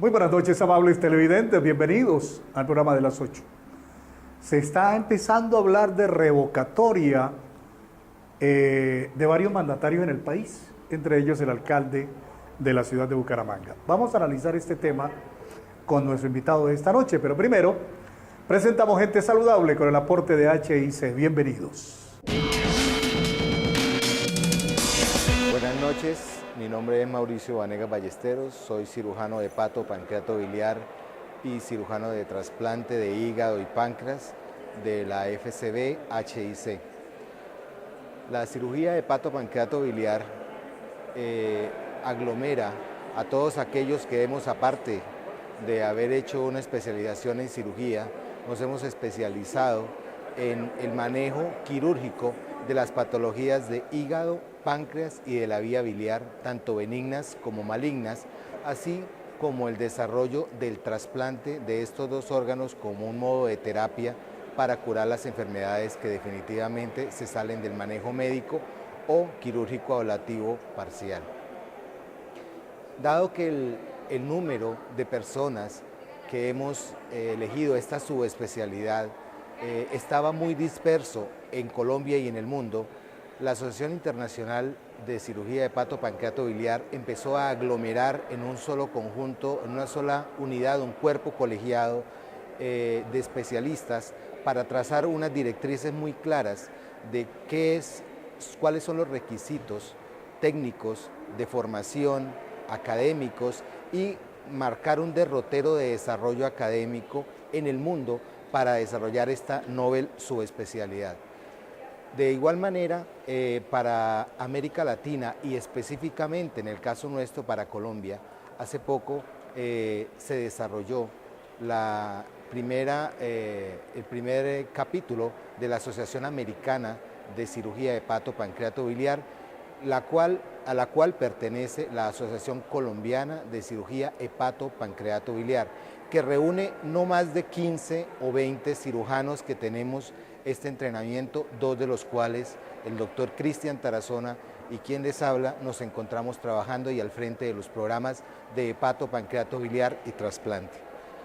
Muy buenas noches, amables televidentes, bienvenidos al programa de las 8. Se está empezando a hablar de revocatoria de varios mandatarios en el país, entre ellos el alcalde de la ciudad de Bucaramanga. Vamos a analizar este tema con nuestro invitado de esta noche, pero primero presentamos gente saludable con el aporte de HIC. Bienvenidos. Buenas noches, mi nombre es Mauricio Vanegas Ballesteros, soy cirujano de hepato, pancreato biliar y cirujano de trasplante de hígado y páncreas de la FCB HIC. La cirugía de hepato, pancreato biliar aglomera a todos aquellos que hemos, aparte de haber hecho una especialización en cirugía, nos hemos especializado en el manejo quirúrgico de las patologías de hígado, páncreas y de la vía biliar, tanto benignas como malignas, así como el desarrollo del trasplante de estos dos órganos como un modo de terapia para curar las enfermedades que definitivamente se salen del manejo médico o quirúrgico ablativo parcial. Dado que el número de personas que hemos elegido esta subespecialidad estaba muy disperso en Colombia y en el mundo, la Asociación Internacional de Cirugía de Hepato Pancreato Biliar empezó a aglomerar en un solo conjunto, en una sola unidad, un cuerpo colegiado de especialistas para trazar unas directrices muy claras de cuáles son los requisitos técnicos de formación, académicos y marcar un derrotero de desarrollo académico en el mundo para desarrollar esta novel subespecialidad. De igual manera, para América Latina y específicamente en el caso nuestro para Colombia, hace poco se desarrolló el primer capítulo de la Asociación Americana de Cirugía de Hepato Pancreato Biliar, a la cual pertenece la Asociación Colombiana de Cirugía Hepato Pancreato Biliar, que reúne no más de 15 o 20 cirujanos que tenemos este entrenamiento, dos de los cuales el doctor Cristian Tarazona y quien les habla nos encontramos trabajando y al frente de los programas de hepato, pancreato biliar y trasplante.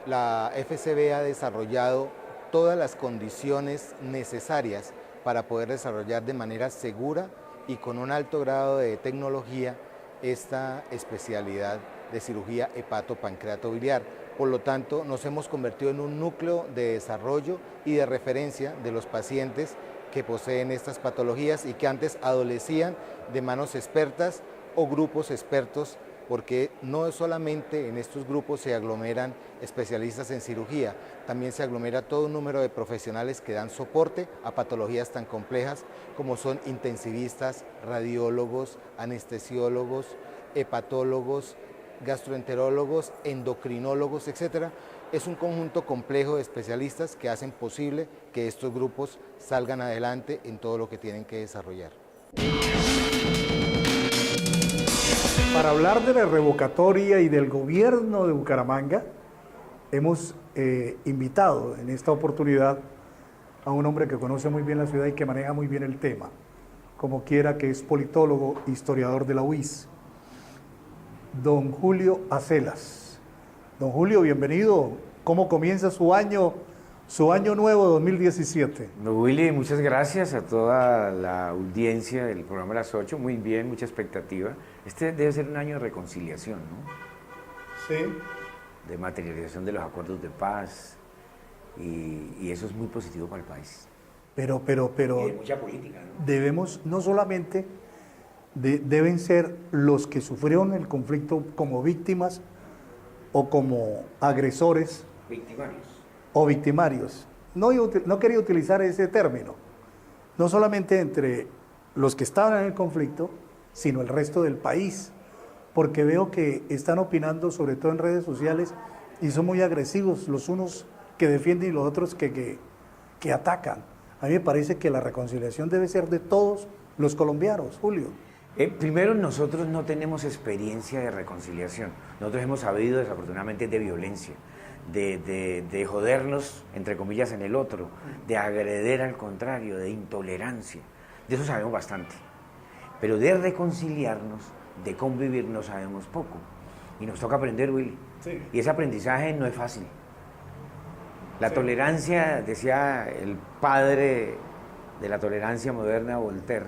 La FCB ha desarrollado todas las condiciones necesarias para poder desarrollar de manera segura y con un alto grado de tecnología esta especialidad de cirugía hepato, pancreato biliar. Por lo tanto, nos hemos convertido en un núcleo de desarrollo y de referencia de los pacientes que poseen estas patologías y que antes adolecían de manos expertas o grupos expertos, porque no solamente en estos grupos se aglomeran especialistas en cirugía, también se aglomera todo un número de profesionales que dan soporte a patologías tan complejas como son intensivistas, radiólogos, anestesiólogos, hepatólogos, gastroenterólogos, endocrinólogos, etc. Es un conjunto complejo de especialistas que hacen posible que estos grupos salgan adelante en todo lo que tienen que desarrollar. Para hablar de la revocatoria y del gobierno de Bucaramanga, hemos invitado en esta oportunidad a un hombre que conoce muy bien la ciudad y que maneja muy bien el tema, como quiera, que es politólogo, historiador de la UIS, don Julio Acelas. Don Julio, bienvenido. ¿Cómo comienza su año nuevo 2017? Don Willy, muchas gracias a toda la audiencia del programa Las 8. Muy bien, mucha expectativa. Este debe ser un año de reconciliación, ¿no? Sí. De materialización de los acuerdos de paz y eso es muy positivo para el país. Pero Y de mucha política, ¿no? Debemos, no solamente deben ser los que sufrieron el conflicto como víctimas o como agresores. Victimarios. O victimarios. No quería utilizar ese término. No solamente entre los que estaban en el conflicto, sino el resto del país. Porque veo que están opinando, sobre todo en redes sociales, y son muy agresivos, los unos que defienden y los otros que atacan. A mí me parece que la reconciliación debe ser de todos los colombianos, Julio. Primero, nosotros no tenemos experiencia de reconciliación. Nosotros hemos sabido, desafortunadamente, de violencia, de jodernos, entre comillas, en el otro, de agreder al contrario, de intolerancia. De eso sabemos bastante. Pero de reconciliarnos, de convivir, no sabemos poco. Y nos toca aprender, Willy. Sí. Y ese aprendizaje no es fácil. La Sí. tolerancia, decía el padre de la tolerancia moderna, Voltaire,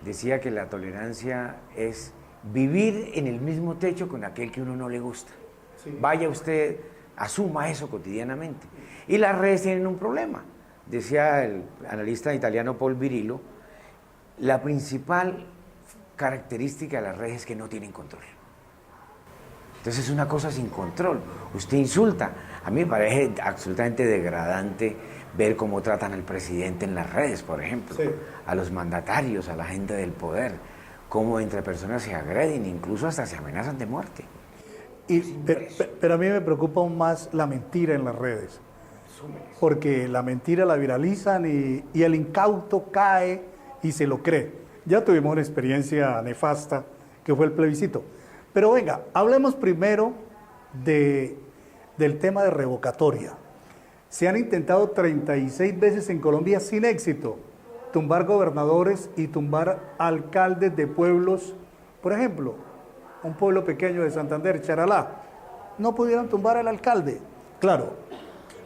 decía que la tolerancia es vivir en el mismo techo con aquel que uno no le gusta. Sí. Vaya usted, asuma eso cotidianamente. Y las redes tienen un problema. Decía el analista italiano Paul Virillo, la principal característica de las redes es que no tienen control. Entonces es una cosa sin control. Usted insulta. A mí me parece absolutamente degradante ver cómo tratan al presidente en las redes, por ejemplo, Sí. a los mandatarios, a la gente del poder, cómo entre personas se agreden, incluso hasta se amenazan de muerte. Pero a mí me preocupa aún más la mentira en las redes, porque la mentira la viralizan y el incauto cae y se lo cree. Ya tuvimos una experiencia nefasta que fue el plebiscito. Pero venga, hablemos primero del tema de revocatoria. Se han intentado 36 veces en Colombia sin éxito tumbar gobernadores y tumbar alcaldes de pueblos, por ejemplo, un pueblo pequeño de Santander, Charalá, no pudieron tumbar al alcalde. Claro,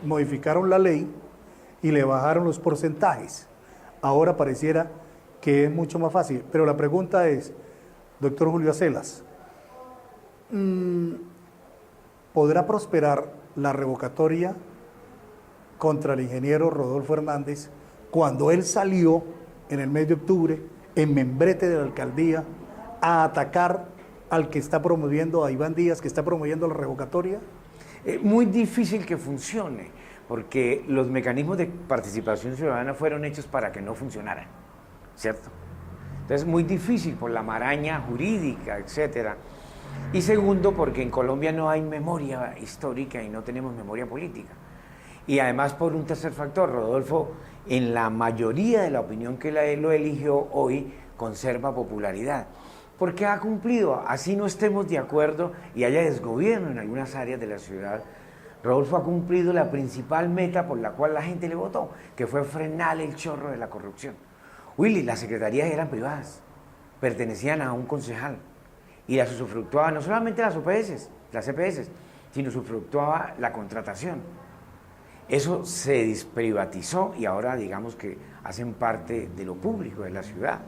modificaron la ley y le bajaron los porcentajes. Ahora pareciera que es mucho más fácil. Pero la pregunta es, doctor Julio Acelas, ¿podrá prosperar la revocatoria contra el ingeniero Rodolfo Hernández cuando él salió en el mes de octubre en membrete de la alcaldía a atacar al que está promoviendo, a Iván Díaz, que está promoviendo la revocatoria? Muy difícil que funcione, porque los mecanismos de participación ciudadana fueron hechos para que no funcionaran, ¿cierto? Entonces, muy difícil por la maraña jurídica, etcétera. Y segundo, porque en Colombia no hay memoria histórica y no tenemos memoria política. Y además por un tercer factor, Rodolfo, en la mayoría de la opinión que lo eligió hoy, conserva popularidad. Porque ha cumplido, así no estemos de acuerdo y haya desgobierno en algunas áreas de la ciudad, Rodolfo ha cumplido la principal meta por la cual la gente le votó, que fue frenar el chorro de la corrupción. Willy, las secretarías eran privadas, pertenecían a un concejal y las usufructuaba no solamente las OPS, las EPS, sino usufructuaba la contratación. Eso se desprivatizó y ahora digamos que hacen parte de lo público de la ciudad.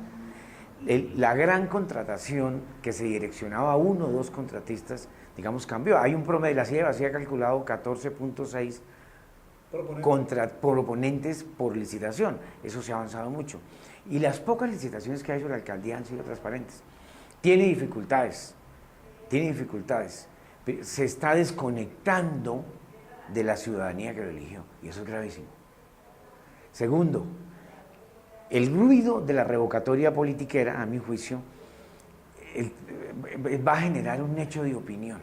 La gran contratación que se direccionaba a uno o dos contratistas, digamos, cambió. Hay un promedio, la CIE ha calculado 14.6 proponentes por licitación. Eso se ha avanzado mucho. Y las pocas licitaciones que ha hecho la alcaldía han sido transparentes. Tiene dificultades. Se está desconectando de la ciudadanía que lo eligió, y eso es gravísimo. Segundo, el ruido de la revocatoria politiquera, a mi juicio, va a generar un hecho de opinión.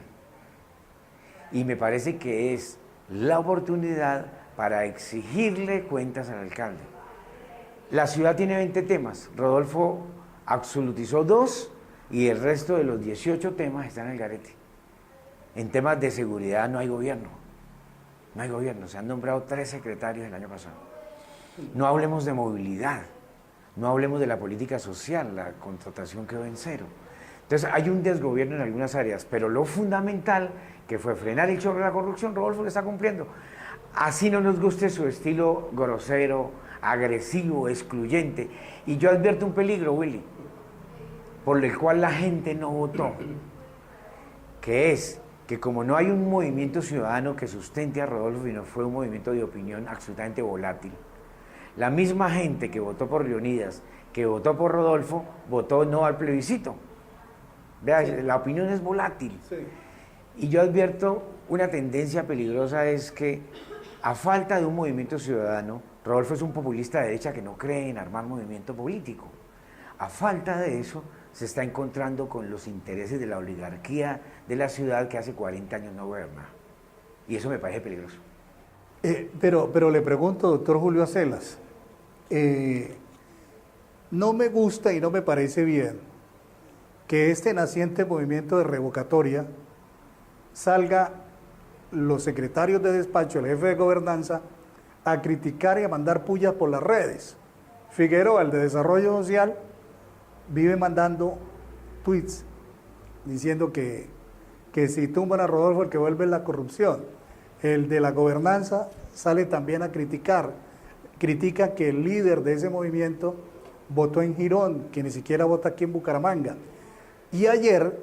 Y me parece que es la oportunidad para exigirle cuentas al alcalde. La ciudad tiene 20 temas, Rodolfo absolutizó 2 y el resto de los 18 temas están en el garete. En temas de seguridad no hay gobierno. No hay gobierno, se han nombrado 3 secretarios el año pasado. No hablemos de movilidad, no hablemos de la política social, la contratación quedó en 0. Entonces hay un desgobierno en algunas áreas, pero lo fundamental, que fue frenar el chorro de la corrupción, Rodolfo lo está cumpliendo. Así no nos guste su estilo grosero, agresivo, excluyente. Y yo advierto un peligro, Willy, por el cual la gente no votó, que es que como no hay un movimiento ciudadano que sustente a Rodolfo, sino fue un movimiento de opinión absolutamente volátil, la misma gente que votó por Leonidas, que votó por Rodolfo, votó no al plebiscito. Vea, sí. La opinión es volátil. Sí. Y yo advierto una tendencia peligrosa, es que a falta de un movimiento ciudadano, Rodolfo es un populista de derecha que no cree en armar movimiento político. A falta de eso, se está encontrando con los intereses de la oligarquía de la ciudad que hace 40 años no gobierna. Y eso me parece peligroso. Pero le pregunto, doctor Julio Acelas, no me gusta y no me parece bien que este naciente movimiento de revocatoria salga los secretarios de despacho, el jefe de gobernanza, a criticar y a mandar pullas por las redes. Figueroa, el de Desarrollo Social, vive mandando tweets diciendo que que si tumban a Rodolfo el que vuelve es la corrupción. El de la gobernanza sale también a criticar, critica que el líder de ese movimiento votó en Girón, que ni siquiera vota aquí en Bucaramanga. Y ayer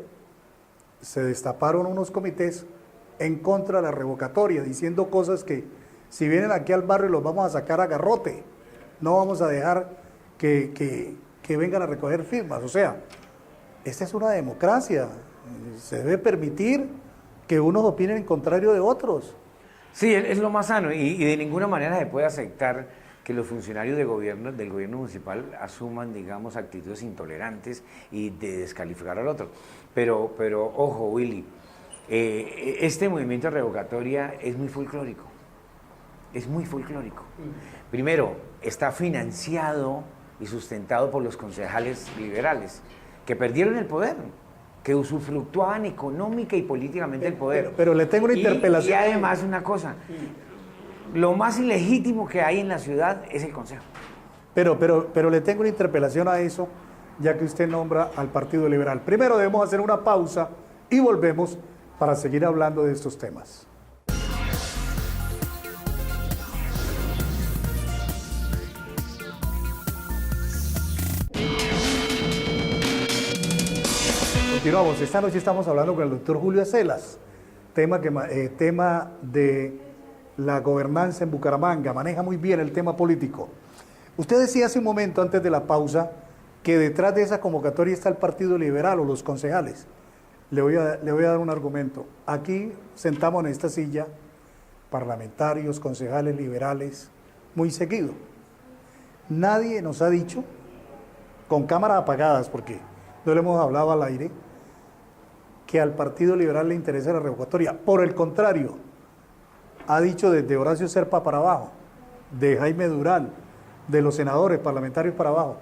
se destaparon unos comités en contra de la revocatoria, diciendo cosas que si vienen aquí al barrio los vamos a sacar a garrote, no vamos a dejar que vengan a recoger firmas. O sea, esta es una democracia, se debe permitir que unos opinen en contrario de otros. Sí, es lo más sano y de ninguna manera se puede aceptar que los funcionarios del gobierno municipal asuman, digamos, actitudes intolerantes y de descalificar al otro. Pero ojo, Willy, este movimiento de revocatoria es muy folclórico. Es muy folclórico. Primero, está financiado y sustentado por los concejales liberales, que perdieron el poder, que usufructuaban económica y políticamente el poder. Pero le tengo una interpelación. Y además una cosa, lo más ilegítimo que hay en la ciudad es el consejo. Pero le tengo una interpelación a eso, ya que usted nombra al Partido Liberal. Primero debemos hacer una pausa y volvemos para seguir hablando de estos temas. Continuamos. Esta noche estamos hablando con el doctor Julio Acelas, tema de la gobernanza en Bucaramanga, maneja muy bien el tema político. Usted decía hace un momento, antes de la pausa, que detrás de esa convocatoria está el Partido Liberal o los concejales. Le voy a dar un argumento. Aquí sentamos en esta silla parlamentarios, concejales liberales, muy seguido. Nadie nos ha dicho, con cámaras apagadas, porque no le hemos hablado al aire, que al Partido Liberal le interesa la revocatoria. Por el contrario, ha dicho desde Horacio Serpa para abajo, de Jaime Durán, de los senadores parlamentarios para abajo,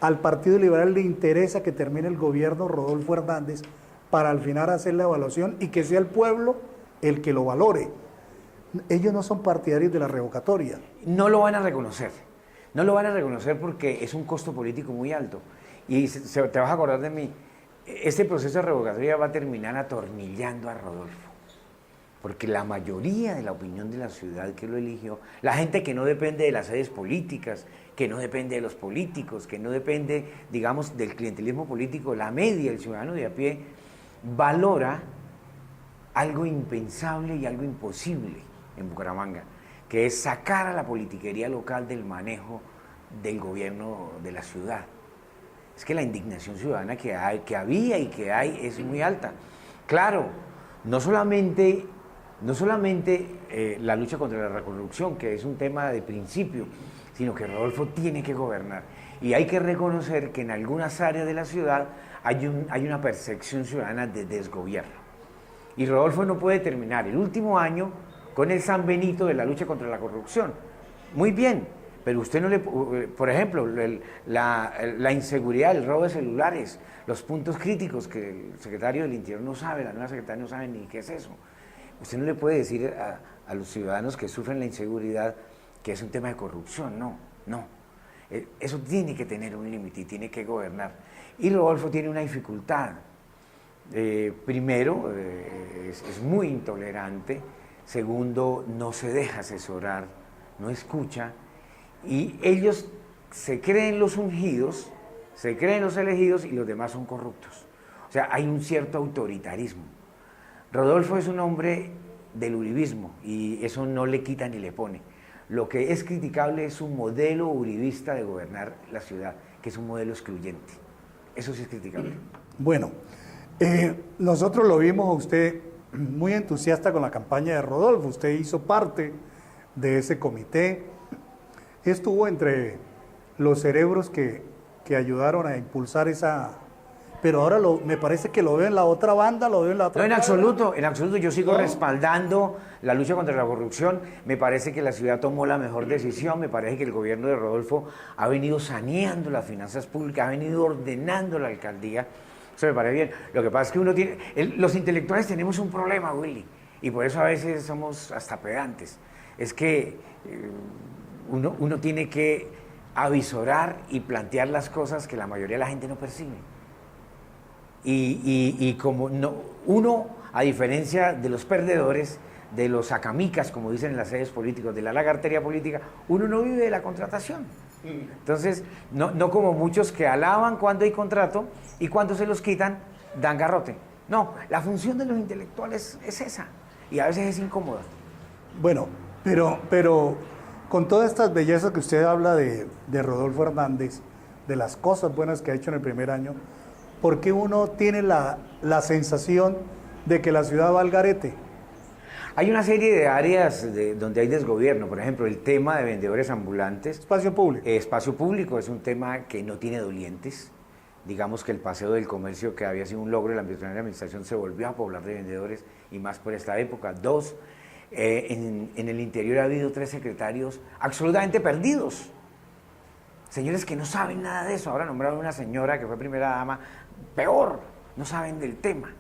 al Partido Liberal le interesa que termine el gobierno Rodolfo Hernández para al final hacer la evaluación y que sea el pueblo el que lo valore. Ellos no son partidarios de la revocatoria. No lo van a reconocer. No lo van a reconocer porque es un costo político muy alto. Y te vas a acordar de mí. Este proceso de revocatoria va a terminar atornillando a Rodolfo. Porque la mayoría de la opinión de la ciudad que lo eligió, la gente que no depende de las sedes políticas, que no depende de los políticos, que no depende, digamos, del clientelismo político, la media, el ciudadano de a pie, valora algo impensable y algo imposible en Bucaramanga, que es sacar a la politiquería local del manejo del gobierno de la ciudad. Es que la indignación ciudadana que había y que hay es muy alta. Claro, no solamente la lucha contra la corrupción, que es un tema de principio, sino que Rodolfo tiene que gobernar. Y hay que reconocer que en algunas áreas de la ciudad hay una percepción ciudadana de desgobierno. Y Rodolfo no puede terminar el último año con el San Benito de la lucha contra la corrupción. Muy bien. Pero usted no le... Por ejemplo, la inseguridad, el robo de celulares, los puntos críticos que el secretario del Interior no sabe, la nueva secretaria no sabe ni qué es eso. Usted no le puede decir a los ciudadanos que sufren la inseguridad que es un tema de corrupción, no. Eso tiene que tener un límite y tiene que gobernar. Y Rodolfo tiene una dificultad. Primero, es muy intolerante. Segundo, no se deja asesorar, no escucha. Y ellos se creen los ungidos, se creen los elegidos y los demás son corruptos. O sea, hay un cierto autoritarismo. Rodolfo es un hombre del uribismo y eso no le quita ni le pone. Lo que es criticable es un modelo uribista de gobernar la ciudad, que es un modelo excluyente. Eso sí es criticable. Bueno, nosotros lo vimos a usted muy entusiasta con la campaña de Rodolfo. Usted hizo parte de ese comité. Estuvo entre los cerebros que ayudaron a impulsar esa... Pero ahora me parece que lo veo en la otra banda, lo veo en la otra... No, en absoluto, yo sigo respaldando la lucha contra la corrupción. Me parece que la ciudad tomó la mejor decisión, me parece que el gobierno de Rodolfo ha venido saneando las finanzas públicas, ha venido ordenando la alcaldía. Eso me parece bien. Lo que pasa es que los intelectuales tenemos un problema, Willy, y por eso a veces somos hasta pedantes. Es que uno tiene que avisorar y plantear las cosas que la mayoría de la gente no percibe. Y como uno A diferencia de los perdedores, de los sacamicas, como dicen en las sedes políticos, de la lagartería política, uno no vive de la contratación. Entonces, no como muchos que alaban cuando hay contrato y cuando se los quitan, dan garrote. No, la función de los intelectuales es esa, y a veces es incómoda. Bueno, pero con todas estas bellezas que usted habla de Rodolfo Hernández, de las cosas buenas que ha hecho en el primer año, ¿por qué uno tiene la sensación de que la ciudad va al garete? Hay una serie de áreas donde hay desgobierno, por ejemplo, el tema de vendedores ambulantes. Espacio público. Espacio público es un tema que no tiene dolientes. Digamos que el Paseo del Comercio, que había sido un logro de la administración, se volvió a poblar de vendedores, y más por esta época. Dos, en el interior ha habido 3 secretarios absolutamente perdidos. Señores que no saben nada de eso. Ahora nombraron una señora que fue primera dama, peor, no saben del tema.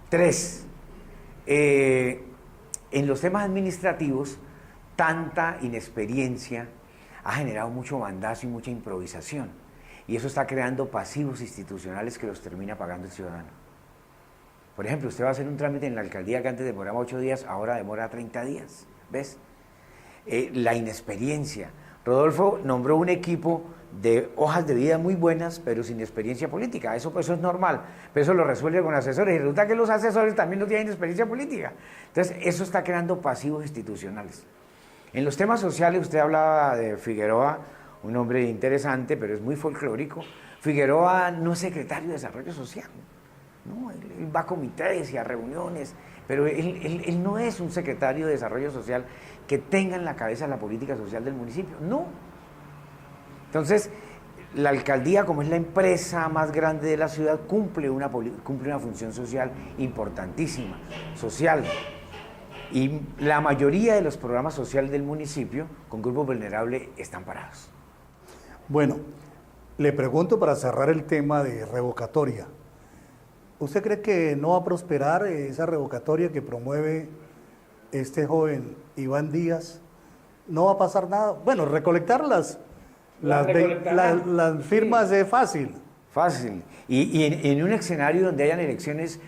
3, en los temas administrativos, tanta inexperiencia ha generado mucho bandazo y mucha improvisación. Y eso está creando pasivos institucionales que los termina pagando el ciudadano. Por ejemplo, usted va a hacer un trámite en la alcaldía que antes demoraba 8 días, ahora demora 30 días. ¿Ves? La inexperiencia. Rodolfo nombró un equipo de hojas de vida muy buenas, pero sin experiencia política. Eso es normal, pero eso lo resuelve con asesores. Y resulta que los asesores también no tienen experiencia política. Entonces, eso está creando pasivos institucionales. En los temas sociales, usted hablaba de Figueroa, un hombre interesante, pero es muy folclórico. Figueroa no es secretario de Desarrollo Social, ¿no? Él va a comités y a reuniones, pero él no es un secretario de Desarrollo Social que tenga en la cabeza la política social del municipio, no. Entonces, la alcaldía, como es la empresa más grande de la ciudad, cumple una función social importantísima, social. Y la mayoría de los programas sociales del municipio con grupos vulnerables están parados. Bueno, le pregunto para cerrar el tema de revocatoria. ¿Usted cree que no va a prosperar esa revocatoria que promueve este joven Iván Díaz? ¿No va a pasar nada? Bueno, recolectar las firmas es fácil. Fácil. Y en un escenario donde hayan elecciones,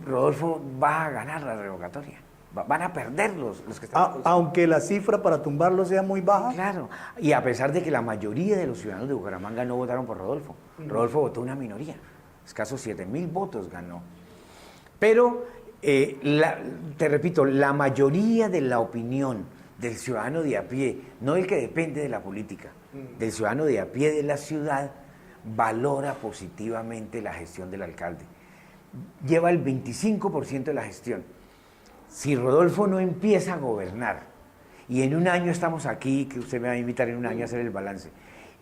Rodolfo va a ganar la revocatoria. Van a perder los que están... Aunque la cifra para tumbarlo sea muy baja. Claro, y a pesar de que la mayoría de los ciudadanos de Bucaramanga no votaron por Rodolfo. Rodolfo votó una minoría, escasos 7.000 votos ganó. Pero, te repito, la mayoría de la opinión del ciudadano de a pie, no el que depende de la política, del ciudadano de a pie de la ciudad, valora positivamente la gestión del alcalde. Lleva el 25% de la gestión. Si Rodolfo no empieza a gobernar, y en un año estamos aquí, que usted me va a invitar en un año a hacer el balance,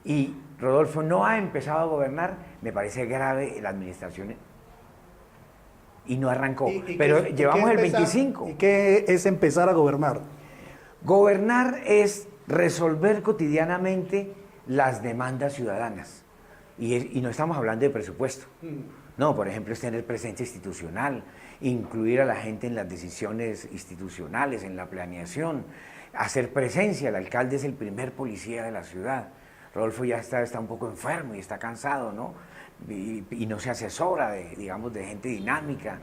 y Rodolfo no ha empezado a gobernar, me parece grave la administración, y no arrancó. Pero llevamos el 25%. ¿Y qué es empezar a gobernar? Gobernar es resolver cotidianamente las demandas ciudadanas, y no estamos hablando de presupuesto. No, por ejemplo, es tener presencia institucional, incluir a la gente en las decisiones institucionales, en la planeación, hacer presencia. El alcalde es el primer policía de la ciudad. Rodolfo ya está un poco enfermo y está cansado, ¿no? Y no se asesora de gente dinámica.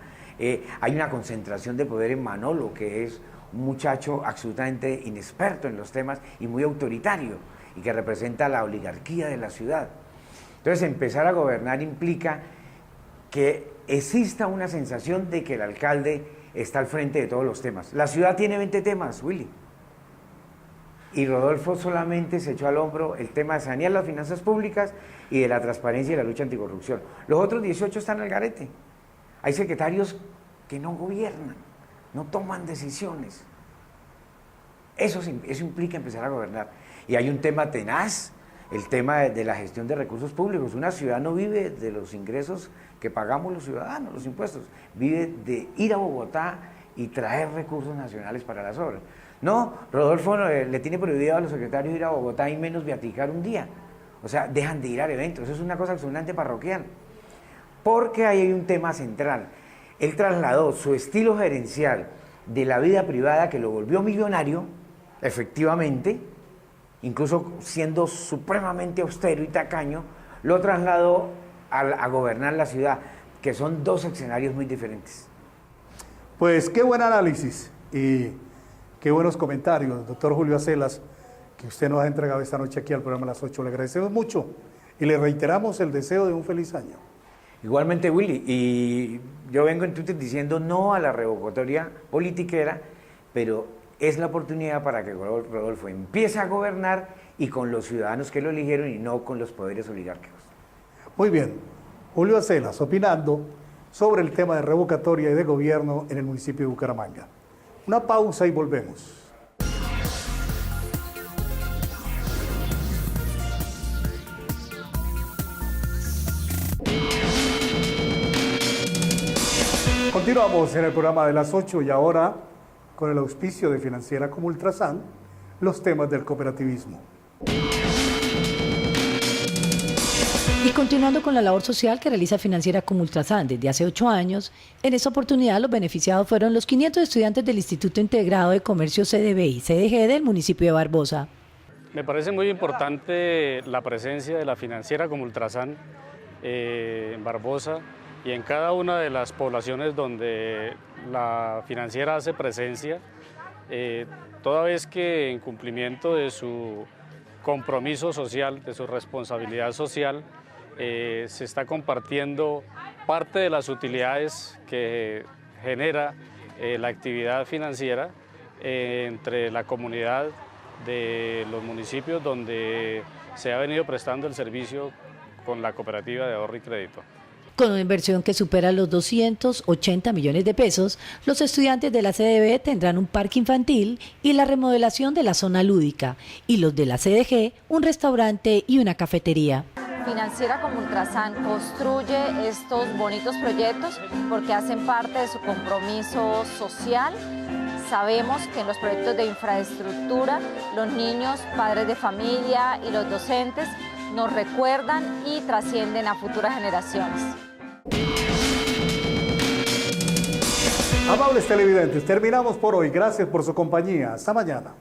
Hay una concentración de poder en Manolo, que es un muchacho absolutamente inexperto en los temas y muy autoritario, y que representa la oligarquía de la ciudad. Entonces, empezar a gobernar implica que exista una sensación de que el alcalde está al frente de todos los temas. La ciudad tiene 20 temas, Willy. Y Rodolfo solamente se echó al hombro el tema de sanear las finanzas públicas y de la transparencia y la lucha anticorrupción. Los otros 18 están al garete. Hay secretarios que no gobiernan, no toman decisiones. Eso implica empezar a gobernar. Y hay un tema tenaz, el tema de la gestión de recursos públicos. Una ciudad no vive de los ingresos que pagamos los ciudadanos, los impuestos, vive de ir a Bogotá y traer recursos nacionales para las obras. No, Rodolfo le tiene prohibido a los secretarios ir a Bogotá y menos viaticar un día. O sea, dejan de ir a eventos. Eso es una cosa absolutamente parroquial. Porque ahí hay un tema central. Él trasladó su estilo gerencial de la vida privada, que lo volvió millonario, efectivamente, incluso siendo supremamente austero y tacaño, lo trasladó a gobernar la ciudad, que son dos escenarios muy diferentes. Pues qué buen análisis y qué buenos comentarios, doctor Julio Acelas, que usted nos ha entregado esta noche aquí al programa Las 8. Le agradecemos mucho y le reiteramos el deseo de un feliz año. Igualmente, Willy, y yo vengo en Twitter diciendo no a la revocatoria politiquera, pero es la oportunidad para que Rodolfo empiece a gobernar y con los ciudadanos que lo eligieron y no con los poderes oligárquicos. Muy bien, Julio Acelas opinando sobre el tema de revocatoria y de gobierno en el municipio de Bucaramanga. Una pausa y volvemos. Continuamos en el programa de las 8 y ahora, con el auspicio de Financiera como Ultrasan, los temas del cooperativismo. Y continuando con la labor social que realiza Financiera como Ultrasan desde hace 8 años, en esta oportunidad los beneficiados fueron los 500 estudiantes del Instituto Integrado de Comercio CDB y CDG del municipio de Barbosa. Me parece muy importante la presencia de la Financiera como Ultrasan en Barbosa y en cada una de las poblaciones donde la Financiera hace presencia, toda vez que en cumplimiento de su compromiso social, de su responsabilidad social, se está compartiendo parte de las utilidades que genera la actividad financiera entre la comunidad de los municipios donde se ha venido prestando el servicio con la cooperativa de ahorro y crédito. Con una inversión que supera los 280 millones de pesos, los estudiantes de la CDB tendrán un parque infantil y la remodelación de la zona lúdica, y los de la CDG un restaurante y una cafetería. Financiera como Ultrasan construye estos bonitos proyectos porque hacen parte de su compromiso social. Sabemos que en los proyectos de infraestructura, los niños, padres de familia y los docentes nos recuerdan y trascienden a futuras generaciones. Amables televidentes, terminamos por hoy. Gracias por su compañía. Hasta mañana.